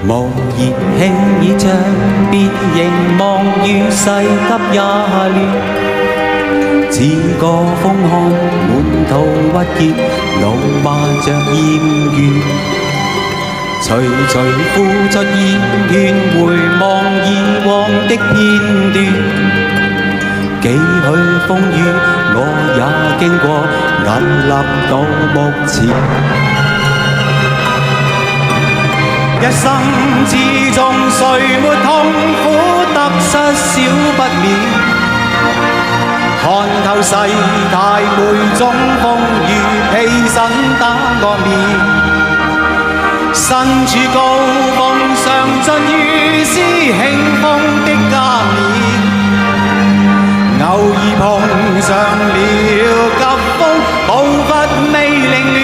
無言輕倚着，別凝望與世急也亂。似個風寒，滿途鬱結，怒罵着厭倦。徐徐呼出厭倦，回望以往的片段。幾許風雨，我也經過，屹立到目前。一生之中，誰沒痛苦得失少不免。看透世態每種風雨，披身打惡面。身處高峰，嘗盡如斯慶豐的加冕。偶爾碰上了急風，步伐未凌亂。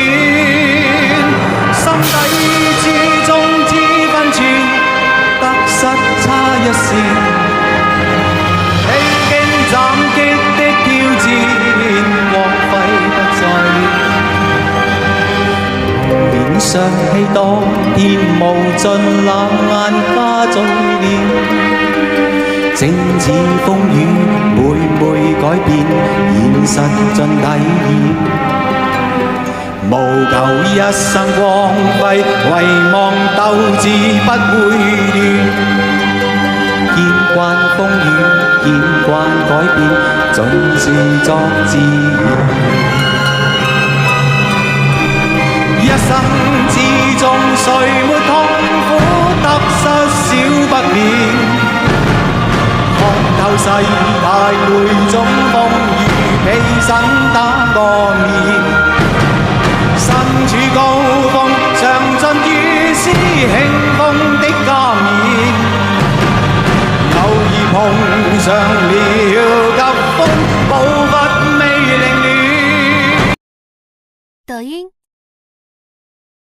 心底之中知分寸，得失差一線。披荊斬棘的挑戰，光輝不再亂。面上氣當天無盡冷眼加重了。正似風雨每每改變，現實盡體驗。無求一生光輝，唯望鬥志不會斷。見慣風雨，見慣改變，盡是作自然。一生之中，誰沒痛苦得失少不免。看透世態每種風雨，披身打個面。身處高峰，嘗盡如斯慶豐的加冕。偶爾碰上了急風，步伐未凌亂。抖音